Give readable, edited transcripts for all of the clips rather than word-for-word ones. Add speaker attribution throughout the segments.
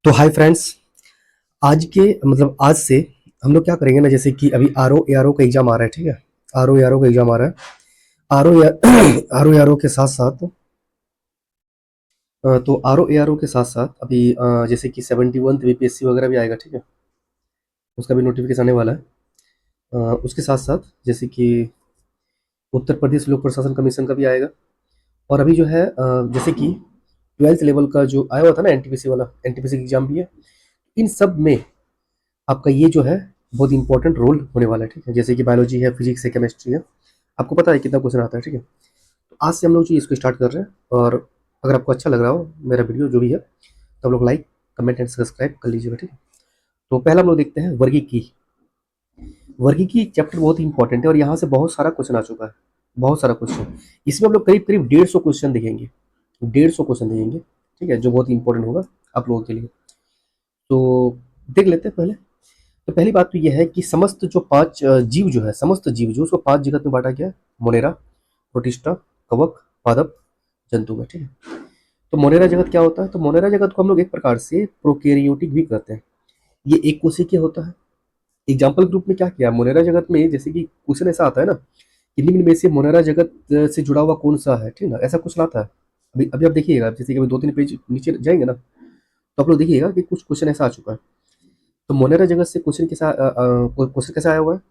Speaker 1: तो hi friends. आज से हम लोग क्या करेंगे ना, जैसे कि अभी आर ओ ए आर ओ का एग्जाम आ रहा है। ठीक है, आर ओ ए आर ओ का एग्जाम आ रहा है। R O R O A R O के साथ साथ तो are O A R O के साथ साथ अभी जैसे कि 71 बीपीएससी वगैरह भी आएगा। ठीक है, उसका भी नोटिफिकेशन आने वाला है। उसके साथ साथ जैसे कि उत्तर प्रदेश लोक प्रशासन कमीशन का भी आएगा। और अभी जो है जैसे कि 12th लेवल का जो आया हुआ था ना, एनटीपीसी वाला, एनटीपीसी एग्जाम भी है। इन सब में आपका ये जो है बहुत इंपॉर्टेंट रोल होने वाला है। ठीक है, जैसे कि बायोलॉजी है, फिजिक्स है, केमिस्ट्री है। आपको पता है कितना क्वेश्चन आता है। ठीक है, तो आज से हम लोग जो इसको स्टार्ट कर रहे हैं। और अगर आपको अच्छा लग रहा हो मेरा वीडियो जो भी है, तो हम लोग लाइक, कमेंट एंड सब्सक्राइब कर लीजिएगा। ठीक है, तो पहला हम लोग देखते हैं वर्गीकी। वर्गीकी चैप्टर बहुत ही इंपॉर्टेंट है और यहाँ से बहुत सारा क्वेश्चन आ चुका है। बहुत सारा क्वेश्चन इसमें हम लोग करीब करीब 150 क्वेश्चन देखेंगे। 150 क्वेश्चन देखेंगे। ठीक है, जो बहुत ही इंपॉर्टेंट होगा आप लोगों के लिए। तो देख लेते हैं पहले। तो पहली बात तो यह है कि समस्त जो पांच जीव जो है, समस्त जीव जो उसको पांच जगत में बांटा गया है। मोनेरा, प्रोटिस्टा, कवक, पादप, जंतु में। ठीक है, तो मोनेरा जगत क्या होता है? तो मोनेरा जगत को हम लोग एक प्रकार से प्रोकैरियोटिक भी कहते हैं। ये एक कोशिकीय होता है। एग्जाम्पल ग्रुप में क्या किया मोनेरा जगत में, जैसे कि क्वेश्चन ऐसा आता है ना कि निम्न में से मोनेरा जगत से जुड़ा हुआ कौन सा है। ठीक है ना, ऐसा कुछ आता है। अभी अभी आप देखिएगा, जैसे कि अभी 2-3 पेज नीचे जाएंगे ना, तो आप लोग देखिएगा कि कुछ क्वेश्चन ऐसा आ चुका है। तो मोनेरा जगत से क्वेश्चन कैसा आया हुआ है?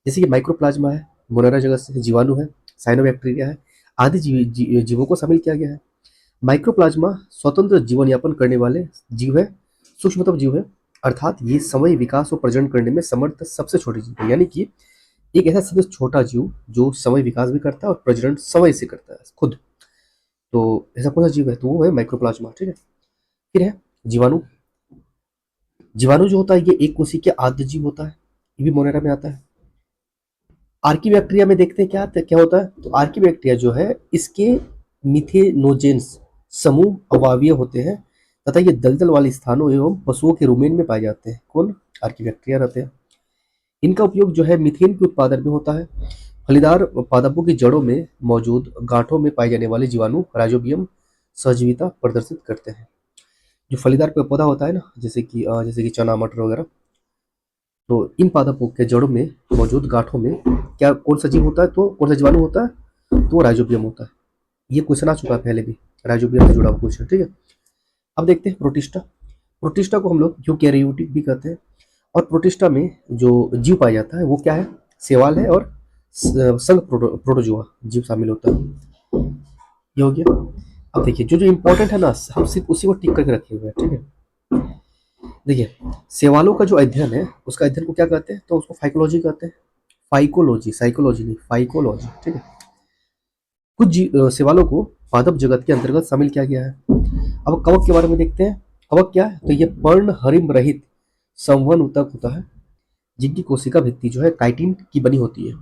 Speaker 1: जैसे कि माइक्रोप्लाज्मा है, मोनेरा जगत से जीवाणु है, साइनोबैक्टीरिया है, आदि जीवों को शामिल किया गया है। माइक्रोप्लाज्मा स्वतंत्र जीवन यापन करने वाले जीव है, सूक्ष्मतम जीव है। अर्थात ये समय विकास और प्रजनन करने में समर्थ सबसे छोटी जीव है। यानी कि एक ऐसा सबसे छोटा जीव जो समय विकास भी करता है और प्रजनन समय से करता है खुद। तो ऐसा कौन सा जीव है? तो वो है माइक्रोप्लाज्मा। ठीक है, फिर है जीवाणु। जीवाणु जो होता है ये एक कोशिकीय आद्य जीव होता है। ये भी मोनेरा में आता है। आर्कीबैक्टीरिया में देखते हैं क्या होता है। तो आर्कीबैक्टीरिया जो है इसके मिथेनोजेंस समूह अवायवीय होते हैं तथा ये दलदल वाले स्थानों एवं पशुओं के रुमेन में पाए जाते हैं। कौन? आर्कीबैक्टीरिया रहते हैं। इनका उपयोग जो है मीथेन के उत्पादन में होता है। फलीदार पादपों की जड़ों में मौजूद गांठों में पाए जाने वाले जीवाणु राइजोबियम सहजीविता प्रदर्शित करते हैं। जो फलीदार पौधा होता है ना, जैसे कि चना मटर वगैरह, तो इन पादपों के जड़ों में मौजूद गांठों में क्या कौन सा जीव होता है? तो कौन सा जीवाणु होता है? तो राइजोबियम होता है। ये क्वेश्चन आ चुका है पहले भी, राइजोबियम से जुड़ा हुआ क्वेश्चन। ठीक है, अब देखते हैं प्रोटिस्टा। प्रोटिस्टा को हम लोग यूकैरियोटिक भी कहते हैं। और प्रोटिस्टा में जो जीव पाया जाता है वो क्या है? सेवाल है और संघ प्रोटोजोआ जीव शामिल होता है। ये हो गया। अब देखिए जो जो इंपॉर्टेंट है ना, हम सिर्फ उसी को टिक करके रखे हुए हैं। ठीक है, देखिए सेवालों का जो अध्ययन है उसका अध्ययन को क्या कहते हैं? तो उसको फाइकोलॉजी कहते हैं। फाइकोलॉजी, साइकोलॉजी नहीं, फाइकोलॉजी। ठीक है, कुछ सेवालों को पादप जगत के अंतर्गत शामिल किया गया है। अब कवक के बारे में देखते हैं। कवक क्या है? तो ये पर्ण हरिम रहित संवहन ऊतक होता है जिनकी कोशिका भित्ति जो है काइटिन की बनी होती है।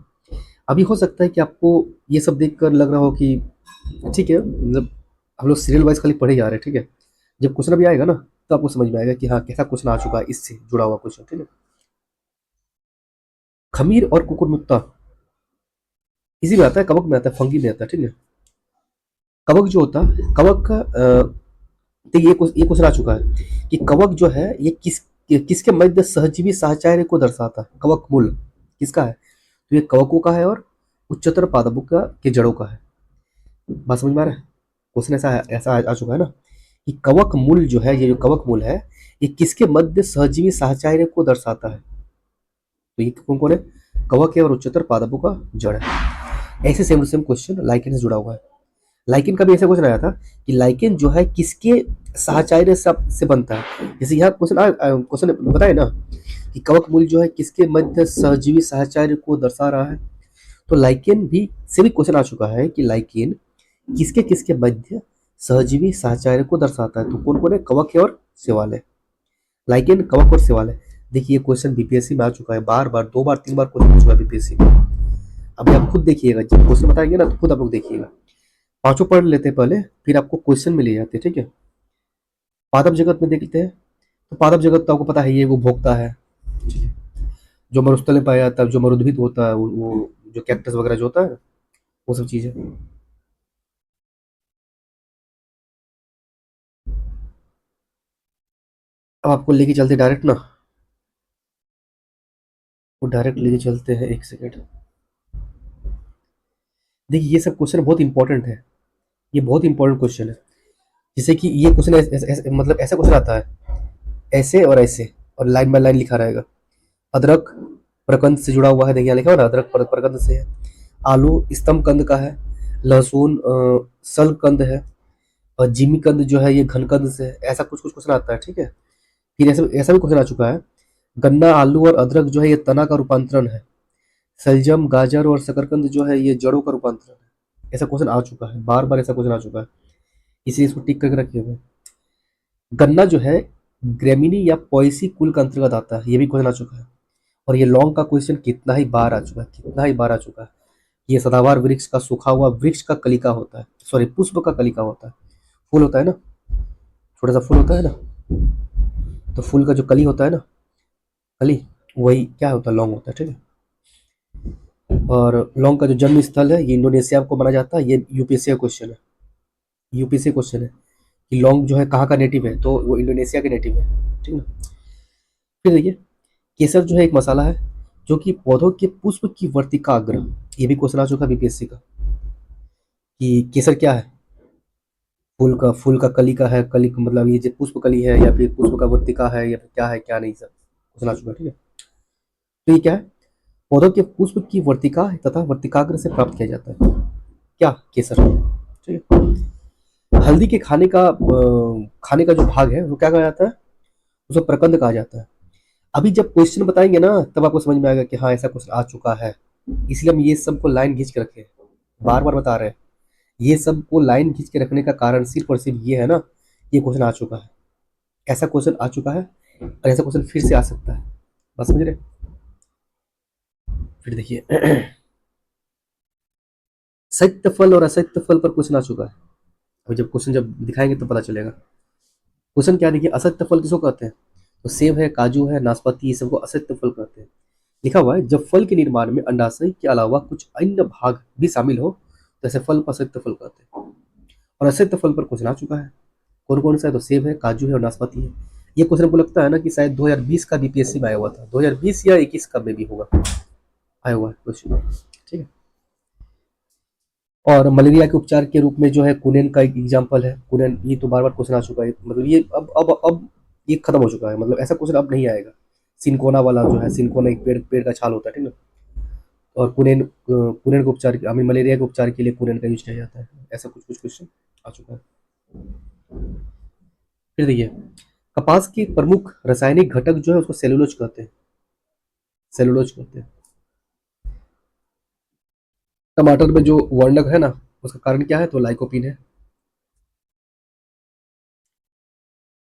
Speaker 1: अभी हो सकता है कि आपको ये सब देखकर लग रहा हो कि ठीक है, मतलब हम लोग सीरियल वाइज खाली पढ़े जा रहे हैं। ठीक है, जब क्वेश्चन अभी आएगा ना तो आपको समझ में आएगा कि हाँ कैसा क्वेश्चन आ चुका है, इससे जुड़ा हुआ क्वेश्चन। ठीक है, खमीर और कुकुरमुत्ता इसी में आता है, कवक में आता है, फंगी में आता है। ठीक है, कवक जो होता है, कवक का तो ये क्वेश्चन आ चुका है कि कवक जो है ये किसके मध्य सहजीवी साहचर्य को दर्शाता है? कवक मूल किसका है? तो ये कवकों का है और उच्चतर पादपों का के जड़ों का है। बात समझ में आ रहा है? क्वेश्चन ऐसा आ चुका है ना कि कवक मूल जो है, ये जो कवक मूल है ये किसके मध्य सहजीवी साहचर्य को दर्शाता है? तो ये कौन कौन है? कवक है और उच्चतर पादपों का जड़ है। ऐसे same to same question lichen से जुड़ा हुआ है। लाइकेन का भी ऐसा क्वेश्चन आया था कि लाइकेन जो है किसके साहचर्य से बनता है। जैसे यहाँ क्वेश्चन बताए ना कि कवक मूल जो है किसके मध्य सहजीवी साहचर्य को दर्शा रहा है। तो लाइकेन भी से भी क्वेश्चन आ चुका है कि लाइकेन किसके किसके मध्य सहजीवी साहचर्य को दर्शाता है। तो कौन कौन है? कवक है और सेवाल है। लाइकेन, कवक और सेवाल है। देखिए ये क्वेश्चन बीपीएससी में आ चुका है, बार बार, 2 बार 3 बार क्वेश्चन आ चुका है बीपीएससी में। अभी आप खुद देखिएगा, जब क्वेश्चन बताएंगे ना तो खुद आप लोग देखिएगा। पांचों पढ़ लेते हैं पहले, फिर आपको क्वेश्चन में ले जाते हैं। ठीक है, पादप जगत में देख लेते हैं। तो पादप जगत तो आपको पता है ये वो भोगता है। ठीक है, जो मरुस्थल में पाया जाता है, जो मरुद्भिद होता है, वो जो कैक्टस वगैरह जो होता है, वो सब चीजें। अब आपको लेके चलते डायरेक्ट ना, वो डायरेक्ट लेके चलते हैं, एक सेकेंड। देखिए ये सब क्वेश्चन बहुत इंपॉर्टेंट है, ये बहुत इंपॉर्टेंट क्वेश्चन है। जैसे कि ये क्वेश्चन मतलब ऐसा क्वेश्चन आता है, ऐसे और ऐसे, और लाइन बाय लाइन लिखा रहेगा। अदरक प्रकंद से जुड़ा हुआ है, देखिए यहाँ लिखा हुआ ना, अदरक प्रकंद से है। आलू स्तंभ कंद का है। लहसुन सल कंद है। और जिमी कंद जो है ये घन कंद से है। ऐसा कुछ कुछ क्वेश्चन आता है, ठीक है। फिर ऐसा ऐसा भी क्वेश्चन आ चुका है, गन्ना आलू और अदरक जो है ये तना का रूपांतरण है। सलजम गाजर और शकरकंद जो है ये जड़ों का रूपांतरण है। ऐसा क्वेश्चन आ चुका है, बार बार ऐसा क्वेश्चन आ चुका है, इसलिए इसको टिक करके रखे हुए। गन्ना जो है ग्रेमिनी या पॉइसी कुल का अंतर्गत आता है, ये भी क्वेश्चन आ चुका है। और ये लौंग का क्वेश्चन कितना ही बार आ चुका है, कितना ही बार आ चुका है। ये सदाबहार वृक्ष का सूखा हुआ वृक्ष का कलिका होता है, सॉरी पुष्प का कलिका होता है। फूल होता है ना, छोटा सा फूल होता है ना, तो फूल का जो कली होता है ना, कली, वही क्या होता है, लौंग होता है, ठीक है। और लौंग का जो जन्म स्थल है ये इंडोनेशिया को माना जाता है। ये यूपीएससी का क्वेश्चन है, यूपीएससी क्वेश्चन है कि लौंग जो है कहाँ का नेटिव है, तो वो इंडोनेशिया के नेटिव है, ठीक है। फिर देखिए, केसर जो है एक मसाला है जो कि पौधों के पुष्प की वर्तिकाग्र, ये भी क्वेश्चन आ चुका है बीपीएससी का, कि केसर क्या है। फूल का कली का है, कली का मतलब ये जो पुष्प कली है, या फिर पुष्प का वर्तिका है, या फिर क्या है क्या नहीं, सब क्वेश्चन आ चुका है, ठीक है। तो ये क्या है, पौधों के पुष्प की वर्तिका तथा वर्तिकाग्र से प्राप्त किया जाता है, क्या, केसर, ठीक है। हल्दी के खाने का जो भाग है वो क्या कहा जाता है, उसको प्रकंद कहा जाता है। अभी जब क्वेश्चन बताएंगे ना तब आपको समझ में आएगा कि हाँ ऐसा क्वेश्चन आ चुका है। इसलिए हम ये सबको लाइन खींच के रखे हैं, बार बार बता रहे हैं। ये सबको लाइन खींच के रखने का कारण सिर्फ और सिर्फ ये है ना, ये क्वेश्चन आ चुका है, ऐसा क्वेश्चन आ चुका है, और ऐसा क्वेश्चन फिर से आ सकता है, बस समझ रहे। फिर देखिए सत्य फल और असत्य फल पर क्वेश्चन आ चुका है। अभी जब क्वेश्चन जब दिखाएंगे तो पता चलेगा। क्वेश्चन क्या है, देखिए असत्य फल किसको कहते हैं, तो सेब है, काजू है, नाशपाती, ये सबको असत्य फल कहते हैं। लिखा हुआ है, जब फल के निर्माण में अंडाशय के अलावा कुछ अन्य भाग भी शामिल हो तो ऐसे फल को असत्य फल कहते हैं। और असत्य फल पर क्वेश्चन आ चुका है, कौन कौन सा है, तो सेब है, काजू है और नाशपाती है। ये क्वेश्चन हमको लगता है ना कि शायद 2020 का बीपीएससी में आया हुआ था, 2020 या 21 का में भी होगा, आया हुआ है क्वेश्चन, ठीक है। और मलेरिया के उपचार के रूप में जो है कुनेन का एक एग्जाम्पल है। कुनेन, ये तो बार बार क्वेश्चन आ चुका है, मतलब ये अब ये खत्म हो चुका है, मतलब ऐसा क्वेश्चन अब नहीं आएगा। सिनकोना वाला जो है, सिनकोना एक पेड़ पेड़ का छाल होता है, ठीक है। और कुनेन के उपचार, आई मीन मलेरिया के उपचार के लिए कुनेन का यूज किया जाता है। ऐसा कुछ कुछ क्वेश्चन आ चुका है। फिर देखिए, कपास के प्रमुख रासायनिक घटक जो है उसको सेलुलोज कहते हैं, सेलुलोज कहते हैं। टमाटर में जो वर्णक है ना, उसका कारण क्या है, तो लाइकोपीन है।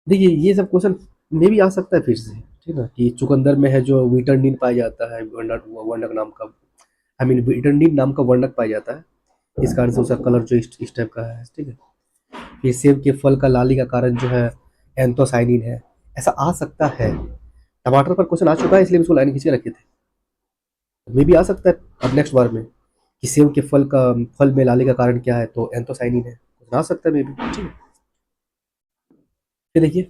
Speaker 1: देखिए ये सब क्वेश्चन में भी आ सकता है फिर से, ठीक है, कि चुकंदर में है जो विटरनिन पाया जाता है, वर्णक वर्णक नाम का, आई मीन विटरनिन नाम का वर्णक पाया जाता है। इस कारण से उसका कलर जो इस टाइप का है, ठीक है। फिर सेब के फल का लाली का कारण जो है एंथोसाइनिन है, ऐसा आ सकता है। टमाटर पर क्वेश्चन आ चुका है, इसलिए उसको लाइन खींच के रखे थे। मे भी आ सकता है अब नेक्स्ट बार में, कि सेब के फल में लाली का कारण क्या है, तो एंथोसाइनिन है, कुछ आ सकता है मे भी, ठीक है। फिर देखिए,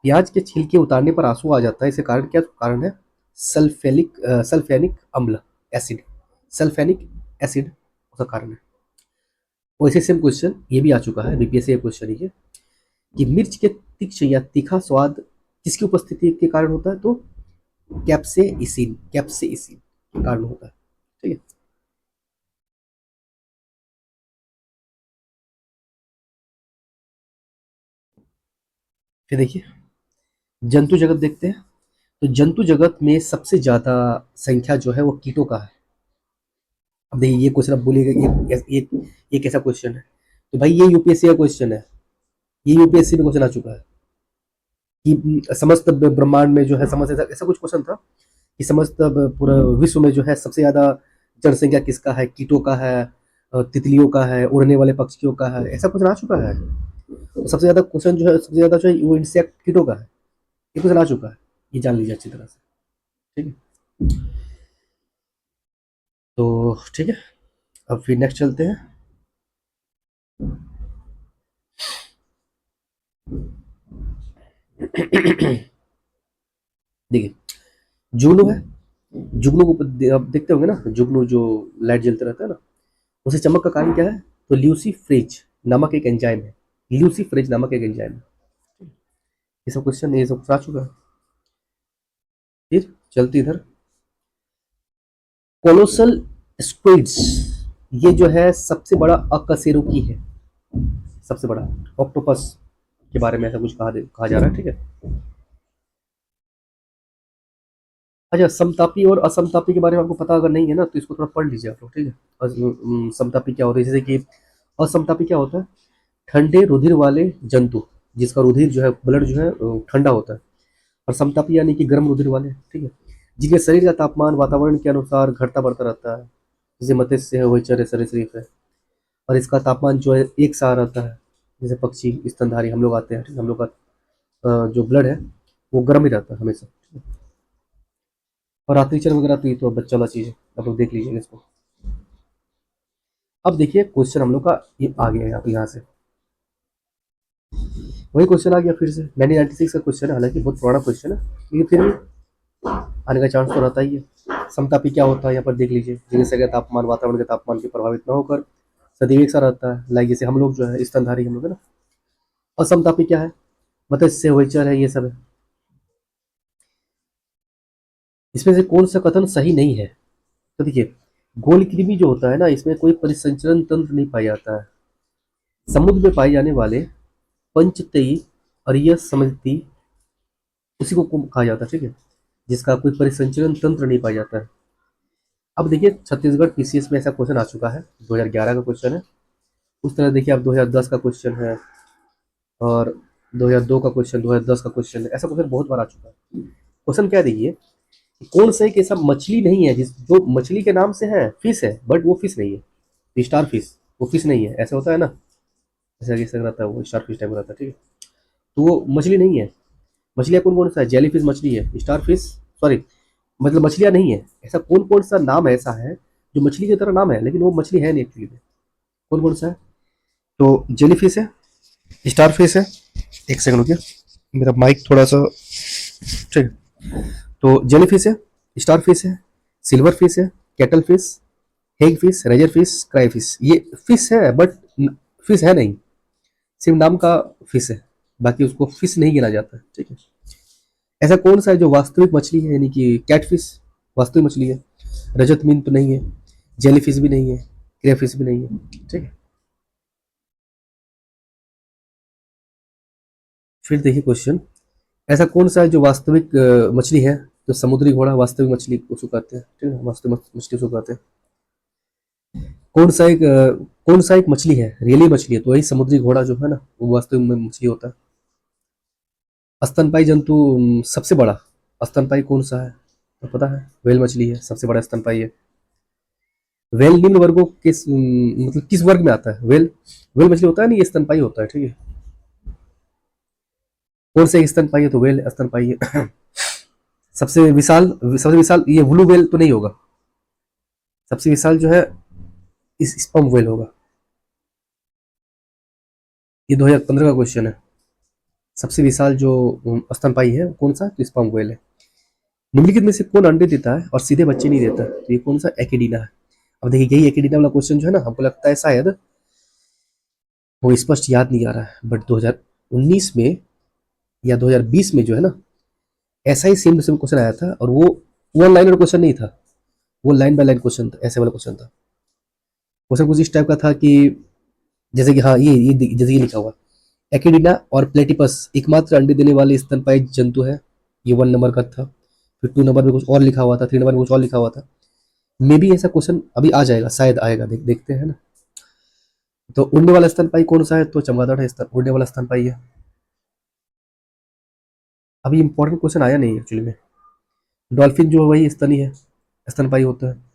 Speaker 1: प्याज के छिलके उतारने पर आंसू आ जाता है, इसका कारण क्या, कारण है सल्फेनिक अम्ल, एसिड, सल्फेनिक एसिड उसका कारण है। वैसे सेम क्वेश्चन ये भी आ चुका है बीपीएससी का क्वेश्चन, ये कि मिर्च के तीक्ष्ण या तीखा स्वाद किसकी उपस्थिति के कारण होता है, तो कैप्सेइसिन के कारण होता है, ठीक है। फिर देखिए, जंतु जगत देखते हैं। तो जंतु जगत में सबसे ज्यादा संख्या जो है वो कीटों का है। अब देखिए ये क्वेश्चन, अब बोलिएगा ये कैसा क्वेश्चन है, तो भाई ये यूपीएससी का क्वेश्चन है, ये यूपीएससी में क्वेश्चन आ चुका है कि समस्त ब्रह्मांड में जो है, समस्त ऐसा कुछ क्वेश्चन था कि समस्त पूरा विश्व में जो है सबसे ज्यादा जनसंख्या किसका है, कीटों का है, तितलियों का है, उड़ने वाले पक्षियों का है, ऐसा क्वेश्चन आ चुका है। तो सबसे ज्यादा क्वेश्चन जो है, सबसे ज्यादा जो है वो इंसेक्ट कीटों का है, ये क्वेश्चन आ चुका है, ये जान लीजिए अच्छी तरह से, ठीक है। तो ठीक है, अब फिर नेक्स्ट चलते हैं। देखिए जुगनू है, जुगनू को आप देखते होंगे ना, जुगनू जो लाइट जलते रहता है ना, उसे चमक का कारण क्या है? तो ल्यूसीफरेज नामक एक एंजाइम है, ल्यूसीफरेज नामक एक एंजाइम है। ये सब क्वेश्चन ये सब आ चुका है। फिर चलती इधर, कोलोसल स्क्विड्स, ये जो है सबसे बड़ा अकशेरुकी है, सबसे बड़ा ऑक्टोपस के बारे में ऐसा कुछ कहा जा रहा है, ठीक है। अच्छा, समतापी और असमतापी के बारे में आपको पता अगर नहीं है ना, तो इसको थोड़ा पढ़ लीजिए आप लोग, ठीक है। समतापी क्या होता है, जैसे कि असमतापी क्या होता है? ठंडे रुधिर वाले जंतु, जिसका रुधिर जो है, ब्लड जो है ठंडा होता है। और समतापी यानी कि गर्म रुधिर वाले, ठीक है, जिनके शरीर का तापमान वातावरण के अनुसार घटता बढ़ता रहता है, जैसे मत्स्य है, उभयचर है, सरीसृप है। और इसका तापमान जो है एक सा रहता है, जैसे पक्षी स्तनधारी हम लोग आते हैं, ठीक है? हम लोग का जो ब्लड है वो गर्म ही रहता है हमेशा। और रात्रिचर वगैरह तो ये तो बच्चा वाला चीज़ है, आप लोग देख लीजिएगा इसको। अब देखिए क्वेश्चन हम लोग का ये आ गया है यहाँ से, वही क्वेश्चन आ गया फिर से, 1996 का क्वेश्चन है, हालांकि बहुत पुराना क्वेश्चन है, लेकिन फिर भी आने का चांस तो रहता ही है। समतापी क्या होता है यहाँ पर देख लीजिए, जिनसे का तापमान वातावरण के तापमान के प्रभावित न होकर सदैव एक सा रहता है, लाइक जैसे हम लोग जो है स्तनधारी हम लोग है ना। असमतापी क्या है? मत्स्य उभयचर है, ये सब है। इसमें से कौन सा कथन सही नहीं है? तो देखिए, गोल कृमि जो होता है ना, इसमें कोई परिसंचरण तंत्र नहीं पाया जाता है। समुद्र में पाए जाने वाले पंचतई अरिय समिति, उसी को कहा जाता है, ठीक है, जिसका कोई परिसंचरण तंत्र नहीं पाया जाता है। अब देखिए छत्तीसगढ़ पीसीएस में ऐसा क्वेश्चन आ चुका है, 2011 का क्वेश्चन है। उस तरह देखिए आप 2010 का क्वेश्चन है, और 2002 का क्वेश्चन, 2010 का क्वेश्चन है, ऐसा क्वेश्चन बहुत बार आ चुका है। क्वेश्चन क्या देखिए, कौन सा एक ऐसा मछली नहीं है जिस जो मछली के नाम से है, फिश है, बट वो फिश नहीं है, स्टार फिश, वो फिश नहीं है, ऐसा होता है ना, ऐसा कैसे रहता है, वो स्टार फिश टाइप रहता है, ठीक है। तो वो मछली नहीं है। मछलियाँ कौन कौन सा है? जेली फिश मछली है, स्टार फिश, सॉरी, मतलब मछलियाँ नहीं है। ऐसा कौन कौन सा नाम ऐसा है जो मछली की तरह नाम है, लेकिन वो मछली है नहीं एक्चुअली में? कौन कौन सा है? तो जेली फिश है, स्टार फिश है, एक सेकंड रुकिए, मेरा माइक थोड़ा सा, ठीक है। तो जेली फिश है, स्टार फिश है, सिल्वर फिश है, cuttle fish, hag fish, razor fish, cray fish. ये फिश है बट फिश है नहीं, सिर्फ नाम का फिश है, बाकी उसको फिश नहीं गिना जाता, ठीक है। ऐसा कौन सा है जो वास्तविक मछली है, यानी कि कैटफिश वास्तविक मछली है, रजत मीन तो नहीं है, जेलीफिश भी नहीं है, क्रेफिश भी नहीं है, ठीक है। फिर देखिए क्वेश्चन, ऐसा कौन सा है जो वास्तविक मछली है? तो समुद्री घोड़ा वास्तविक मछली उसको कहते हैं, ठीक है, वास्तविक मछली उसको कहते हैं। कौन सा एक कौन सा एक मछली है, रियली मछली है, तो वही समुद्री घोड़ा जो है ना, वो वास्तविक में मछली होता है। स्तनपाई जंतु सबसे बड़ा स्तनपाई कौन सा है? तो पता है, व्हेल मछली है, सबसे बड़ा स्तनपाई है। व्हेल निम्न वर्गों मतलब किस वर्ग में आता है? व्हेल व्हेल मछली होता है ना, ये स्तनपाई होता है, ठीक है। कौन से स्तनपाई है? तो व्हेल स्तनपाई है। सबसे विशाल ये ब्लू व्हेल तो नहीं होगा, सबसे विशाल जो है इस स्पर्म व्हेल होगा। ये 2015 का क्वेश्चन है। सबसे विशाल जो स्तनपाई है कौन सा? तो स्पर्म व्हेल है। निम्नलिखित में से कौन अंडे देता है और सीधे बच्चे नहीं देता? तो ये कौन सा? एकेडीना है। अब देखिए यही एकेडीना वाला क्वेश्चन जो है ना, हमको लगता है शायद वो स्पष्ट याद नहीं आ रहा है, बट 2019 में या 2020 में जो है ना, ऐसा ही सेम टू सेम क्वेश्चन आया था, और वो वन लाइनर क्वेश्चन नहीं था, वो लाइन बाय लाइन क्वेश्चन था, ऐसे वाला क्वेश्चन था। क्वेश्चन कुछ इस टाइप का था कि जैसे कि हाँ, जैसे ये लिखा हुआ, एकेडिना और प्लेटिपस एकमात्र अंडे देने वाले स्तनपायी जंतु है, ये 1 नंबर का था। फिर 2 नंबर में कुछ और लिखा हुआ था, 3 नंबर में कुछ और लिखा हुआ था। मे बी ऐसा क्वेश्चन अभी आ जाएगा, शायद आएगा, देखते हैं ना। तो उड़ने वाला स्तनपायी कौन सा है? तो चमगादड़ है, उड़ने वाला स्तनपायी है। अभी इंपॉर्टेंट क्वेश्चन आया नहीं एक्चुअली में। डॉल्फिन जो है वही स्तनी है, स्तनपायी होता है।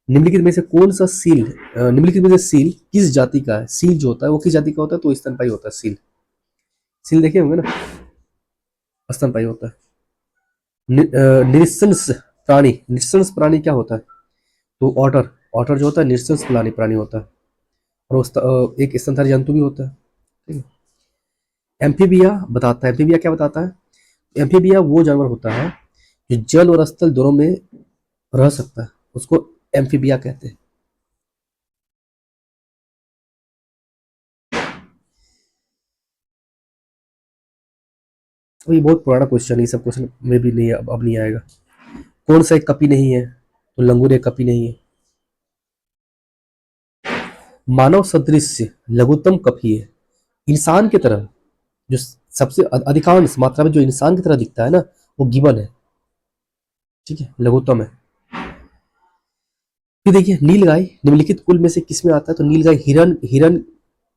Speaker 1: निम्नलिखित में से कौन सा सील निम्नलिखित में से सील किस जाति का है? सील जो होता है वो किस जाति का होता है? तो स्तनपायी होता है सील। सील देखे होंगे ना, स्तनपायी होता है। निरसंस निरसंस प्राणी क्या होता है? तो ऑटर, ऑटर जो होता है निरसंस प्राणी प्राणी होता है, और एक स्तनधारी जंतु भी होता है, ठीक है। एम्फीबिया बताता है, एम्फीबिया क्या बताता है? एम्फीबिया वो जानवर होता है जो जल और स्थल दोनों में रह सकता है उसको एम्फीबिया कहते हैं। तो ये बहुत पुराना क्वेश्चन है, ये सब क्वेश्चन में भी नहीं, अब नहीं आएगा। कौन सा एक कपी नहीं है? तो लंगूर एक कपी नहीं है। मानव सदृश लघुत्तम कपी है। इंसान की तरह जो सबसे अधिकांश मात्रा में जो इंसान की तरह दिखता है ना, वो गिबन है। ठीक है, लघुत्तम है। फिर देखिए, नीलगाय निम्नलिखित कुल में से किस में आता है? तो नीलगाय हिरन हिरन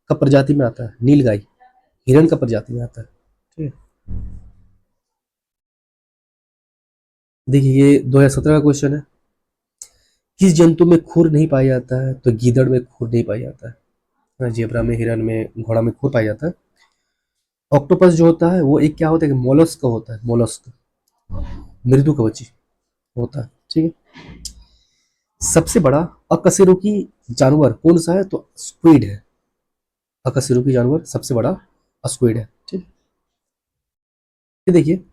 Speaker 1: का प्रजाति में आता है। नीलगाय हिरन का प्रजाति में आता है। ठीक है, देखिए ये 2017 का क्वेश्चन है। किस जंतु में खुर नहीं पाया जाता है? तो गीदड़ में खुर नहीं पाया जाता है। हाँ, जेब्रा में, हिरन में, घोड़ा में खुर पाया जाता है। ऑक्टोपस जो होता है वो एक क्या होता है? मोलस्क होता है। मोलस्क मृदु कवची होता है। ठीक है, सबसे बड़ा अकशेरुकी जानवर कौन सा है? तो स्क्विड है। अकशेरुकी जानवर सबसे बड़ा स्क्विड है। ठीक है, फिर देखिए,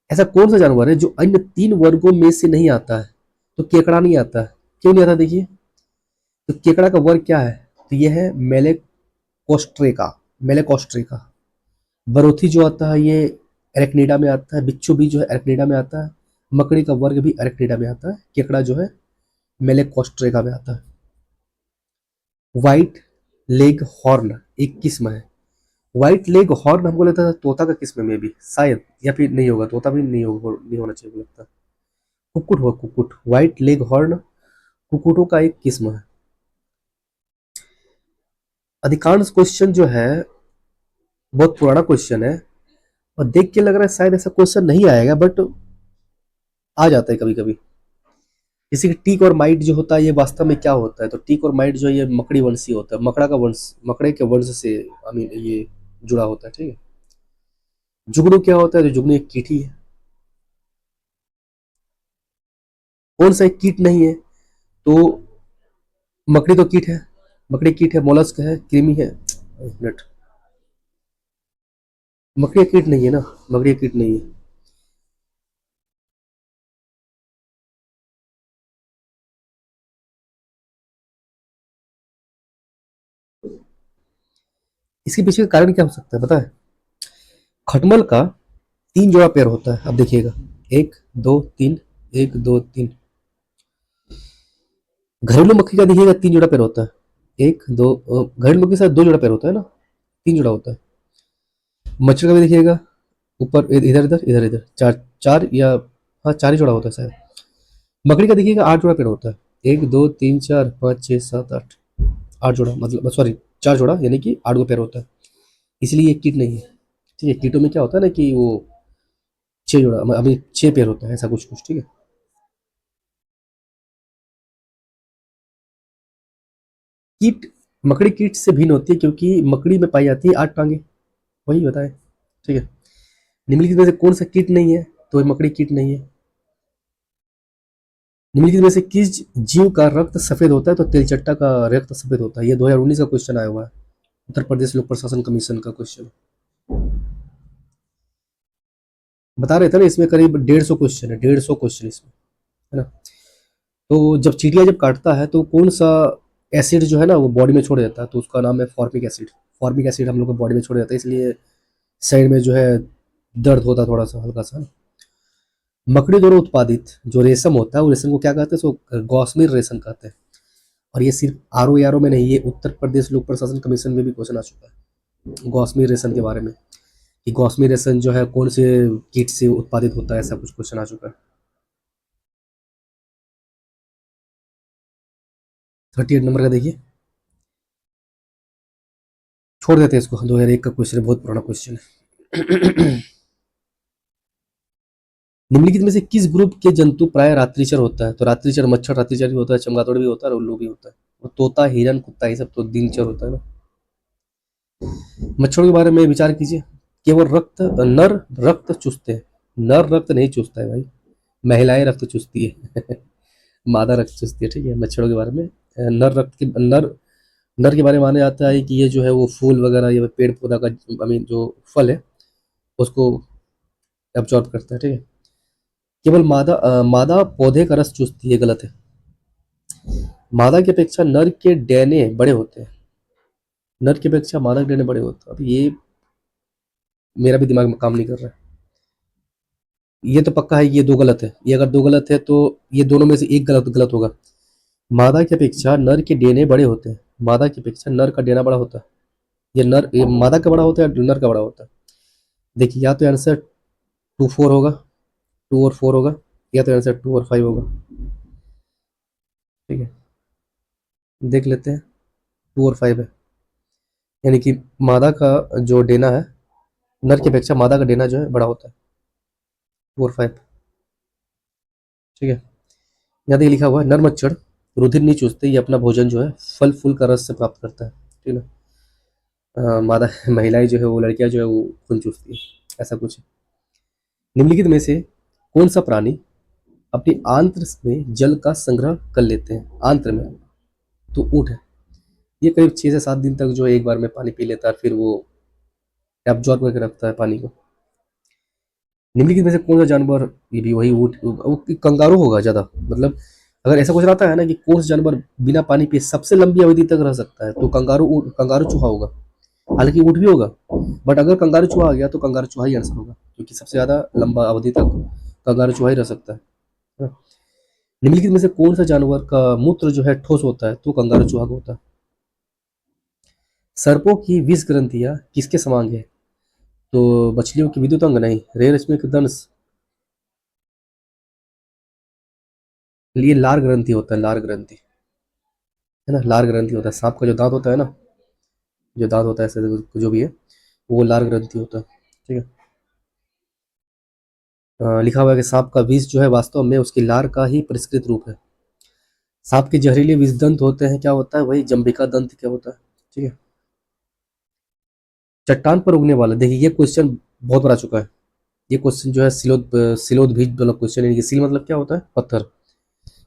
Speaker 1: ऐसा कौन सा जानवर है जो अन्य 3 वर्गों में से नहीं आता है? तो केकड़ा नहीं आता है। क्यों नहीं आता? देखिए, तो केकड़ा का वर्ग क्या है? तो ये है मेलेकोस्ट्रेका। मेलेकोस्ट्रेका। बरोथी जो आता है ये एरेक्निडा में आता है। बिच्छू भी जो है एरेक्निडा में आता है। मकड़ी का वर्ग भी एरेक्निडा में आता है। केकड़ा जो है मेलेकोस्ट्रेका में आता है। व्हाइट लेग हॉर्न एक किस्म है। व्हाइट लेग हॉर्न हमको लगता है तोता का किस्म में भी शायद, या फिर नहीं होगा, तोता भी नहीं होगा, नहीं होना चाहिए मुझे लगता है। कुक्कुट होगा, कुक्कुट। व्हाइट लेग हॉर्न कुक्कुटों का एक किस्म है। अधिकांश क्वेश्चन जो है बहुत पुराना क्वेश्चन है और देख के लग रहा है शायद ऐसा क्वेश्चन नहीं आएगा, बट आ जाता है कभी कभी। जैसे कि टीक और माइट जो होता है ये वास्तव में क्या होता है? तो टीक और माइट जो है ये मकड़ी वंशी होता है। मकड़ा का वंश, मकड़े के वंश से आई मीन ये जुड़ा होता है। ठीक है, जुगनू क्या होता है? तो जुगनू एक कीट ही है। कौन सा एक कीट नहीं है? तो मकड़ी तो कीट है। मकड़ी कीट है, मोलस्क है, कृमि है। एक मिनट, मकड़ी कीट नहीं है ना, मकड़ी कीट नहीं है। इसके पीछे का कारण क्या हो सकता है पता है? खटमल का 3 जोड़ा पैर होता है। अब देखिएगा, 1 2 3, 1 2 3। घरेलू मक्खी का देखिएगा 3 जोड़ा पैर होता है। 1 2, घरेलू मक्खी के साथ 2 जोड़ा पैर होता है ना, 3 जोड़ा होता है। मच्छर का भी देखिएगा, ऊपर इधर इधर इधर इधर 4 4 या हाँ 4 ही जोड़ा होता है शायद। मकड़ी का देखिएगा 8 जोड़ा पैर होता है। 1 2 3 4 5 6 7 8, 8 जोड़ा, मतलब सॉरी 4 जोड़ा, यानी कि 8 गो पैर होता है। इसलिए ये कीट नहीं है। ठीक है, कीटों में क्या होता है ना कि वो 6 जोड़ा, अभी 6 पैर होता है, ऐसा कुछ कुछ। ठीक है, कीट मकड़ी कीट से भिन्न होती है क्योंकि मकड़ी में पाई जाती है 8 टांगे। वही बताएं। ठीक है, निम्नलिखित में से कौन सा कीट नहीं है? तो ये मकड़ी कीट नहीं है। निम्नलिखित में से किस जीव का रक्त सफेद होता है? तो तेलचट्टा का रक्त सफेद होता है। ये 2019 का क्वेश्चन आया हुआ है, उत्तर प्रदेश लोक प्रशासन कमीशन का क्वेश्चन। बता रहे थे ना, इसमें करीब 150 क्वेश्चन है, 150 क्वेश्चन इसमें, है ना। तो जब चींटियां जब काटता है तो कौन सा एसिड जो है ना वो बॉडी में छोड़ देता है? तो उसका नाम है फॉर्मिक एसिड। फॉर्मिक एसिड हम लोग को बॉडी में छोड़ देता है, इसलिए साइड में जो है दर्द होता है थोड़ा सा, हल्का सा। मकड़ी द्वारा उत्पादित जो रेशम होता है वो रेशम को क्या कहते हैं? सो गौसमीर रेशम कहते हैं। और ये सिर्फ आर ओ आर ओ में नहीं, ये उत्तर प्रदेश लोक प्रशासन कमीशन में भी क्वेश्चन आ चुका है गौसमीर रेशम के बारे में, कि गौसमीर रेशम जो है कौन से कीट से उत्पादित होता है, ऐसा कुछ क्वेश्चन आ चुका है। 38 नंबर का देखिए, छोड़ देते हैं इसको, 2001 का क्वेश्चन है, बहुत पुराना क्वेश्चन है। निम्नलिखित में से किस ग्रुप के जंतु प्राय रात्रिचर होता है? तो रात्रिचर मच्छर रात्रिचर भी होता है, चमगादड़ भी होता है और उल्लू भी होता है। और तोता, हिरन, कुत्ता, ये सब तो दिनचर होता है ना। मच्छरों के बारे में विचार कीजिए। केवल नर रक्त चूसते हैं। नर रक्त नहीं चूसता है भाई, महिलाएं रक्त चूसती है। मादा रक्त चूसती है। ठीक है, मच्छरों के बारे में नर के बारे में माना जाता है कि ये जो है वो फूल वगैरह, ये पेड़ पौधा का आई मीन जो फल है उसको एब्जॉर्ब करता है। ठीक है, केवल मादा पौधे का रस चूसती है, गलत है। मादा की अपेक्षा नर के डेने बड़े होते हैं। नर की अपेक्षा मादा के डेने बड़े होते हैं। अब ये मेरा भी दिमाग में काम नहीं कर रहा है। ये तो पक्का है, ये दो गलत है। ये अगर दो गलत है तो ये दोनों में से एक गलत गलत होगा। मादा की अपेक्षा नर के डेने बड़े होते हैं। मादा की अपेक्षा नर का डेना बड़ा होता है। ये मादा का बड़ा होता है या नर का बड़ा होता है? देखिए, या तो आंसर 2 4 होगा, 2 और 4 होगा, या तो आंसर 2 और 5 होगा। ठीक है, देख लेते हैं। 2 और 5 है, यानी कि मादा का जो डेना है, नर की अपेक्षा मादा का डेना जो है बड़ा होता है। 2 और 5। ठीक है, यहाँ देखिए लिखा हुआ है, नर मच्छर रुधिर नहीं चूसते, ये अपना भोजन जो है फल फूल का रस से प्राप्त करता है। ठीक है ना? मादा महिलाएं जो है, वो लड़कियां जो है वो खून चूसती है, ऐसा कुछ है। निम्नलिखित में से कौन सा प्राणी अपनी आंत्र में जल का संग्रह कर लेते हैं? आंत्र में, तो ऊँट है। ये करीब 6 से 7 दिन तक जो है एक बार में पानी पी लेता है, फिर वो एब्जॉर्ब करके रखता है पानी को। निम्नलिखित में से कौन सा जानवर, ये भी वही ऊँट, वो कंगारू होगा ज़्यादा, मतलब अगर ऐसा कुछ रहता है ना कि कौन सा जानवर बिना पानी पिए सबसे लंबी अवधि तक रह सकता है, तो कंगारू चूहा होगा। हालांकि ऊँट भी होगा, बट अगर कंगारू चूहा आ गया तो कंगारू चूहा ही आंसर होगा, क्योंकि सबसे ज़्यादा लंबा अवधि तक कंगारू चूहा ही रह सकता है। हाँ। निम्नलिखित में से कौन सा जानवर का मूत्र जो है ठोस होता है, तो कंगारू चूहा का होता है। सर्पों की विष ग्रंथियां किसके समान है? तो मछलियों की विद्युत अंग नहीं, रेशमी के दंश, ये लार ग्रंथि होता है, लार ग्रंथि, है ना, लार ग्रंथि होता है। सांप का जो दांत होता है ना, जो दांत होता है ऐसे जो भी है, वो लार ग्रंथि होता है। ठीक है। लिखा हुआ है कि सांप का विष जो है वास्तव में उसकी लार का ही परिष्कृत रूप है। सांप के जहरीले विष दंत होते हैं, क्या होता है, वही जंबिका दंत क्या होता है। ठीक है। चट्टान पर उगने वाला, देखिए ये क्वेश्चन बहुत बार आ चुका है। ये क्वेश्चन जो है सिलोदभिज वाला क्वेश्चन है। सिल मतलब क्या होता है, पत्थर।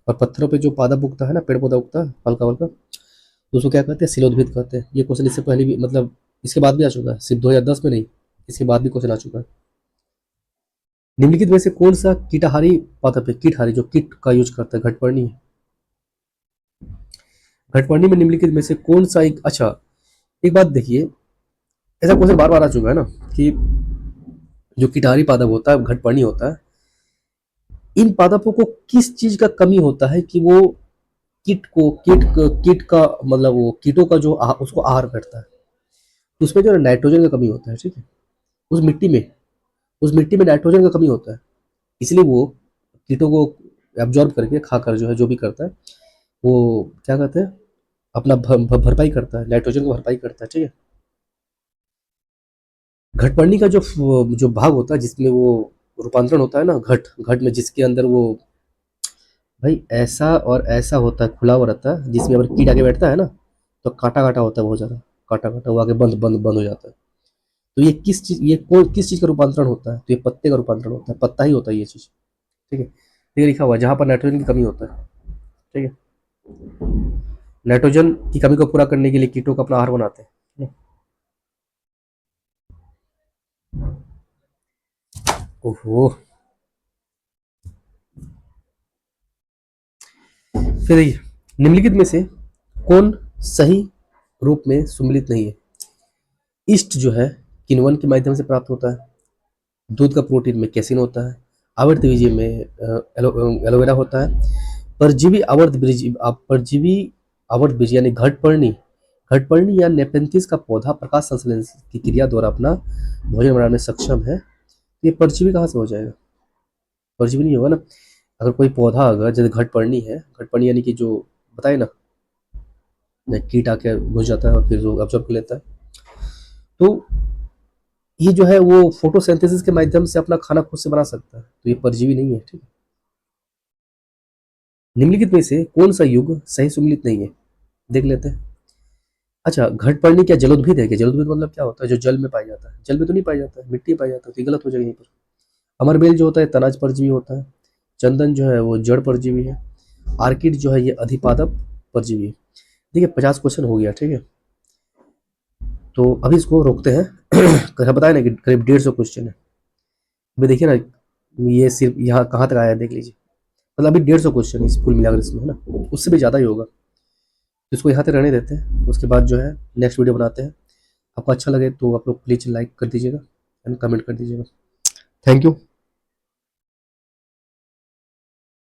Speaker 1: और पत्थरों पे जो पादप उगता है ना, पेड़ पौधा उगता है हल्का हल्का, तो उसको क्या कहते हैं, सिलोद्भिद कहते हैं। ये क्वेश्चन इससे पहले भी, मतलब इसके बाद भी आ चुका है, सिर्फ 2010 में नहीं, इसके बाद भी क्वेश्चन आ चुका है। निम्नलिखित में से कौन सा कीटाहारी पादप है, कीटहारी जो कीट का यूज करता है, घटपर्णी है। घटपर्णी में निम्नलिखित में से कौन सा एक, अच्छा एक बात देखिए, ऐसा क्वेश्चन बार बार आ चुका है ना कि जो कीटहारी पादप होता है, घटपर्णी होता है, इन पादपों को किस चीज का कमी होता है कि वो कीट का मतलब वो कीटों का जो उसको आहार करता है, तो उसमें जो है नाइट्रोजन का कमी होता है। ठीक है। उस मिट्टी में उस मिट्टी में नाइट्रोजन का कमी होता है, इसलिए वो कीटों को एब्जॉर्ब करके खाकर जो है जो भी करता है, वो क्या कहते हैं, अपना भरपाई करता है, नाइट्रोजन को भरपाई करता है। ठीक है। घटपर्णी का जो भाग होता है जिसमें वो रूपांतरण होता है ना, घट घट में, जिसके अंदर वो भाई ऐसा और ऐसा होता है, खुला हुआ रहता है, जिसमें अगर कीट आके बैठता है ना, तो काटा काटा होता है बहुत ज़्यादा, काटा काटा वो आगे बंद बंद बंद हो जाता है। तो किस चीज़ का रूपांतरण होता है, तो ये पत्ते का रूपांतरण होता है, पत्ता ही होता है ये चीज़। ठीक है। ये लिखा हुआ है जहाँ पर नाइट्रोजन की कमी होता है। ठीक है। नाइट्रोजन की कमी को पूरा करने के लिए कीटों का अपना आहार बनाते हैं। ओहो। फिर देखिए, निम्नलिखित में से कौन सही रूप में सुमिलित नहीं है? ईस्ट जो है किण्वन के माध्यम से प्राप्त होता है। दूध का प्रोटीन में कैसिन होता है। आवर्त बीज में एलोवेरा होता है। परजीवी आवर्त बीज यानी घटपर्णी या नेपेंथिस का पौधा प्रकाश संश्लेषण की क्रिया द्वारा अपना भोजन बनाने में सक्षम है। ये परजीवी कहाँ से हो जाएगा? परजीवी नहीं होगा ना। अगर कोई पौधा, अगर जैसे घटपर्णी यानी कि जो बताए ना, कीट आके घुस जाता है और फिर वो अब्जॉर्ब कर लेता है, तो ये जो है वो फोटोसिंथेसिस के माध्यम से अपना खाना खुद से बना सकता है, तो ये परजीवी नहीं है। ठीक है। निम्नलिखित में से कौन सा युग सही सुमिलित नहीं है, देख लेते हैं। अच्छा, घटपर्णी क्या जलोद्भिद है? क्या जलोद्भिद मतलब क्या होता है, जो जल में पाया जाता है? जल में तो नहीं पाया जाता है, मिट्टी में पाया जाता है, तो ये गलत हो जाएगा यहीं पर। अमरबेल जो होता है तनाज परजीवी होता है। चंदन जो है वो जड़ परजीवी है। आर्किड जो है ये अधिपादप परजीवी है। देखिए 50 क्वेश्चन हो गया। ठीक है, तो अभी इसको रोकते हैं। बताया ना कि करीब 150 क्वेश्चन है। अभी देखिए ना, ये सिर्फ यहाँ कहाँ तक आया है देख लीजिए। मतलब अभी 150 क्वेश्चन इस कुल मिलाकर इसमें, है ना, उससे भी ज़्यादा ही होगा। तो इसको यहाँ तक रहने देते हैं, उसके बाद जो है नेक्स्ट वीडियो बनाते हैं। आपको अच्छा लगे तो आप लोग प्लीज़ लाइक कर दीजिएगा एंड कमेंट कर दीजिएगा। Thank you.